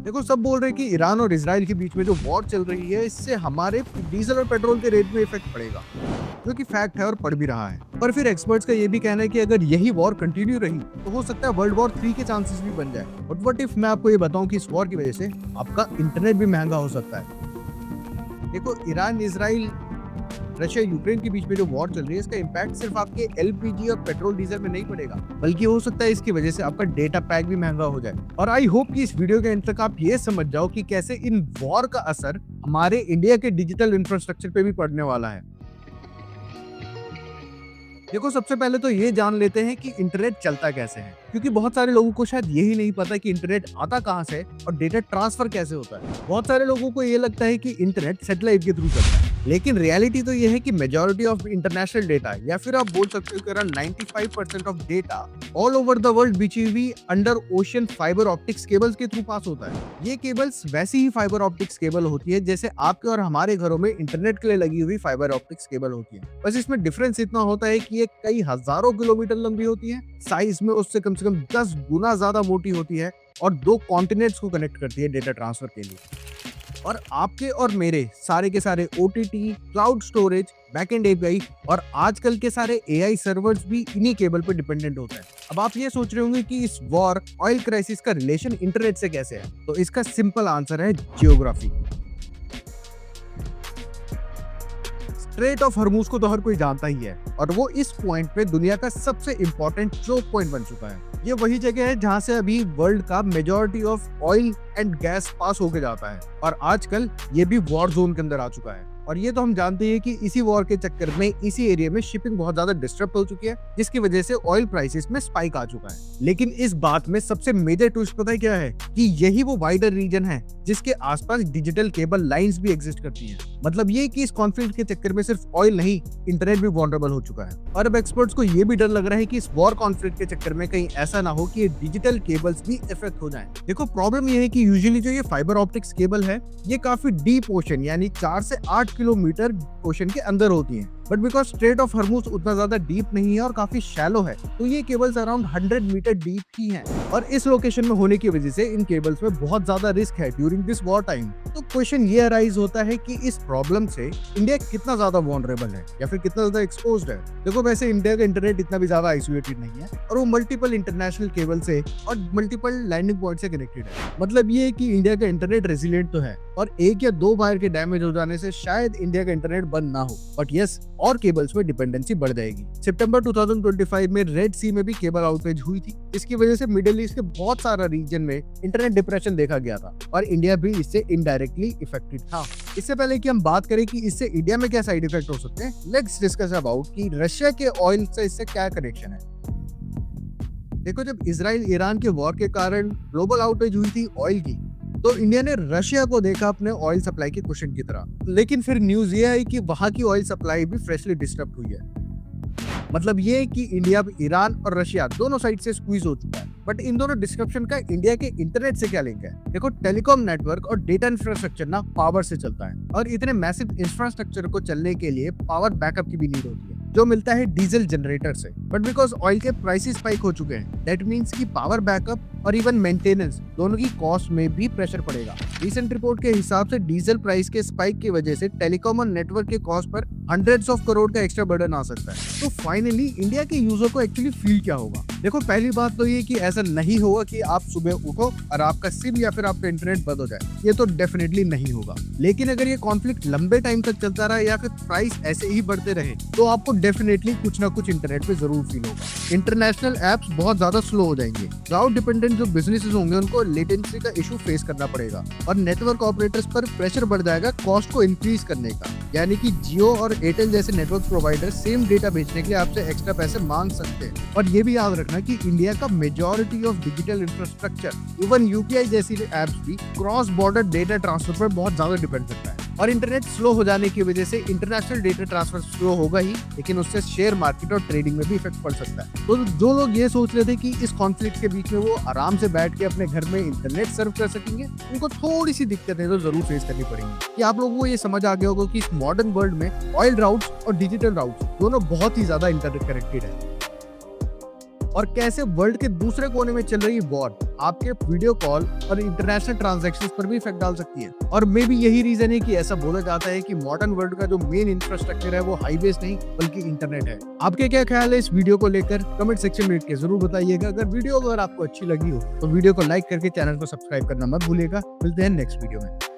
देखो, सब बोल रहे हैं कि ईरान और इजराइल के बीच में जो वॉर चल रही है इससे हमारे डीजल और पेट्रोल के रेट में इफेक्ट पड़ेगा, जो कि फैक्ट है और पड़ भी रहा है। पर फिर एक्सपर्ट्स का ये भी कहना है कि अगर यही वॉर कंटिन्यू रही तो हो सकता है वर्ल्ड वॉर 3 के चांसेस भी बन जाए। बट व्हाट इफ मैं आपको ये बताऊं कि इस वॉर की वजह से आपका इंटरनेट भी महंगा हो सकता है। देखो, ईरान, इजराइल, रशिया, यूक्रेन के बीच में जो वॉर चल रही है इसका इम्पैक्ट सिर्फ आपके एलपीजी और पेट्रोल डीजल में नहीं पड़ेगा, बल्कि हो सकता है इसकी वजह से आपका डेटा पैक भी महंगा हो जाए। और आई होप कि इस वीडियो के एंड तक आप ये समझ जाओ कि कैसे इन वॉर का असर हमारे इंडिया के डिजिटल इंफ्रास्ट्रक्चर पे भी पड़ने वाला है। देखो, सबसे पहले तो ये जान लेते हैं कि इंटरनेट चलता कैसे है, क्योंकि बहुत सारे लोगों को शायद यही नहीं पता कि इंटरनेट आता कहाँ से और डेटा ट्रांसफर कैसे होता है। बहुत सारे लोगों को ये लगता है कि इंटरनेट सैटेलाइट के थ्रू चलता है, लेकिन रियलिटी तो ये है कि मेजॉरिटी ऑफ इंटरनेशनल डेटा, या फिर आप बोल सकते हो कि around 95% of data all over the world बीचीवी under ocean fibre optics cables के थ्रू पास होता है। ये केबल्स वैसी ही फाइबर ऑप्टिक्स केबल होती है जैसे आपके और हमारे घरों में इंटरनेट के लिए लगी हुई फाइबर ऑप्टिक्स केबल होती है। बस इसमें डिफरेंस इतना होता है कि ये कई हजारों किलोमीटर लंबी होती है, साइज में उससे कम से कम 10 गुना ज्यादा मोटी होती है और 2 कॉन्टिनेंट्स को कनेक्ट करती है डेटा ट्रांसफर के लिए। और आपके और मेरे सारे के सारे OTT, cloud storage, backend API और आजकल के सारे एआई सर्वर्स भी इन्हीं केबल पे डिपेंडेंट होते हैं। अब आप ये सोच रहे होंगे कि इस वॉर ऑयल क्राइसिस का रिलेशन इंटरनेट से कैसे है, तो इसका सिंपल आंसर है जियोग्राफी। स्ट्रेट ऑफ हॉर्मुज को तो हर कोई जानता ही है और वो इस पॉइंट पे दुनिया का सबसे इंपॉर्टेंट चोक पॉइंट बन चुका है। ये वही जगह है जहां से अभी वर्ल्ड का majority of oil and gas पास होके जाता है और आजकल ये भी वॉर जोन के अंदर आ चुका है। और ये तो हम जानते हैं कि इसी वॉर के चक्कर में इसी एरिया में शिपिंग बहुत ज्यादा डिस्टर्ब हो चुकी है, जिसकी वजह से ऑयल प्राइसेस में स्पाइक आ चुका है। लेकिन इस बात में सबसे मेजर ट्विस्ट पता है क्या है, कि यही वो वाइडर रीजन है जिसके आसपास डिजिटल केबल लाइंस भी एग्जिस्ट करती हैं। मतलब ये कि इस कॉन्फ्लिक्ट के चक्कर में सिर्फ ऑयल नहीं, इंटरनेट भी वल्नरेबल हो चुका है। और अब एक्सपर्ट्स को ये भी डर लग रहा है कि इस वॉर कॉन्फ्लिक्ट के चक्कर में कहीं ऐसा ना हो कि ये डिजिटल केबल्स भी इफेक्ट हो जाएं। देखो, प्रॉब्लम ये है कि यूजुअली जो ये फाइबर ऑप्टिक्स केबल है ये काफी डीप ओशन यानी 4 से 8 किलोमीटर ओशन के अंदर होती हैं। But because straight of Hormuz उतना ज्यादा डीप नहीं है और काफी शैलो है, तो ये केबल्स अराउंड 100 मीटर डीप ही हैं। और इस लोकेशन में होने की वजह से इन केबल्स में बहुत ज्यादा रिस्क है ड्यूरिंग दिस वॉर टाइम। तो क्वेश्चन ये अराइज होता है कि इस प्रॉब्लम से इंडिया कितना ज्यादा वल्नरेबल है या फिर कितना ज्यादा एक्सपोज्ड है। देखो, वैसे इंडिया का इंटरनेट इतना भी ज्यादा आइसोलेटेड नहीं है और वो मल्टीपल इंटरनेशनल केबल से और मल्टीपल लैंडिंग पॉइंट से कनेक्टेड है। मतलब ये है कि इंडिया का इंटरनेट रेजिलिएंट तो है और 1 या 2 वायर के डैमेज हो जाने से शायद इंडिया का इंटरनेट बंद ना हो, बट यस, और केबल्स में डिपेंडेंसी बढ़ जाएगी। सितंबर 2025 में रेड सी में भी केबल आउटेज हुई थी, इसकी वजह से मिडिल ईस्ट के बहुत सारा रीजन में इंटरनेट डिप्रेशन देखा गया था और इंडिया भी इससे इनडायरेक्टली इफेक्टेड था। इससे पहले कि हम बात करें कि इससे इंडिया में क्या साइड इफेक्ट हो सकते हैं, लेट्स डिस्कस अबाउट कि रशिया के ऑयल से इससे क्या कनेक्शन है। देखो, जब इजराइल ईरान के वॉर के कारण ग्लोबल आउटेज हुई थी ऑयल की, तो इंडिया ने रशिया को देखा अपने ऑयल सप्लाई के क्वेश्चन की तरह। लेकिन फिर न्यूज ये आई कि वहां की ऑयल सप्लाई भी फ्रेशली डिस्टर्ब हुई है। मतलब ये है कि इंडिया, ईरान और रशिया दोनों साइड से स्क्वीज हो चुका है। बट इन दोनों डिस्क्रिप्शन का इंडिया के इंटरनेट से क्या लिंक है? देखो, टेलीकॉम नेटवर्क और डेटा इंफ्रास्ट्रक्चर ना पावर से चलता है और इतने मैसिव इंफ्रास्ट्रक्चर को चलने के लिए पावर बैकअप की भी नीड होती है, जो मिलता है डीजल जनरेटर से। बट बिकॉज ऑयल के प्राइसेस स्पाइक हो चुके हैं, दैट मींस कि पावर बैकअप और इवन मेंटेनेंस दोनों की कॉस्ट में भी प्रेशर पड़ेगा। रिसेंट रिपोर्ट के हिसाब से डीजल प्राइस के स्पाइक की वजह से टेलीकॉम और नेटवर्क के cost per hundreds of crore का एक्स्ट्रा बर्डन आ सकता है। तो फाइनली इंडिया के यूजर को एक्चुअली फील क्या होगा? देखो, पहली बात तो ये कि ऐसा नहीं होगा कि आप सुबह उठो और आपका सिम या फिर आपका इंटरनेट बंद हो जाए, ये तो डेफिनेटली नहीं होगा। लेकिन अगर ये कॉन्फ्लिक्ट लंबे टाइम तक चलता रहा या फिर प्राइस ऐसे ही बढ़ते रहे, तो आपको डेफिनेटली कुछ ना कुछ इंटरनेट पे जरूर फील होगा। इंटरनेशनल एप्स बहुत ज्यादा स्लो हो जाएंगे, क्लाउड डिपेंडेंट जो बिजनेसेस होंगे उनको लेटेंसी का इशू फेस करना पड़ेगा और नेटवर्क ऑपरेटर्स पर प्रेशर बढ़ जाएगा कॉस्ट को इंक्रीज करने का। यानी कि जियो और एयरटेल जैसे नेटवर्क प्रोवाइडर सेम डेटा बेचने के लिए आपसे एक्स्ट्रा पैसे मांग सकते हैं। और ये भी याद रखना कि इंडिया का majority of digital infrastructure, even UPI जैसी एप्स भी क्रॉस बॉर्डर डेटा ट्रांसफर पर बहुत ज्यादा डिपेंड करता है। और इंटरनेट स्लो हो जाने की वजह से इंटरनेशनल डेटा ट्रांसफर स्लो होगा ही, लेकिन उससे शेयर मार्केट और ट्रेडिंग में भी इफेक्ट पड़ सकता है। तो जो लोग ये सोच रहे थे कि इस कॉन्फ्लिक्ट के बीच में वो आराम से बैठ के अपने घर में इंटरनेट सर्व कर सकेंगे, उनको थोड़ी सी दिक्कतें तो जरूर फेस करनी पड़ेंगी। कि आप लोगों को ये समझ आ गया होगा कि इस मॉडर्न वर्ल्ड में ऑयल राउट्स और डिजिटल राउट्स दोनों बहुत ही ज्यादा इंटरकनेक्टेड है और कैसे वर्ल्ड के दूसरे कोने में चल रही वॉर आपके वीडियो कॉल और इंटरनेशनल ट्रांजैक्शन पर भी इफेक्ट डाल सकती है। और मे बी यही रीजन है कि ऐसा बोला जाता है कि मॉडर्न वर्ल्ड का जो मेन इंफ्रास्ट्रक्चर है वो हाईवेज नहीं बल्कि इंटरनेट है। आपके क्या ख्याल है इस वीडियो को लेकर? कमेंट सेक्शन में लिख के जरूर बताइएगा। अगर वीडियो अगर आपको अच्छी लगी हो तो वीडियो को लाइक करके चैनल को सब्सक्राइब करना मत भूलिएगा। मिलते हैं नेक्स्ट वीडियो में।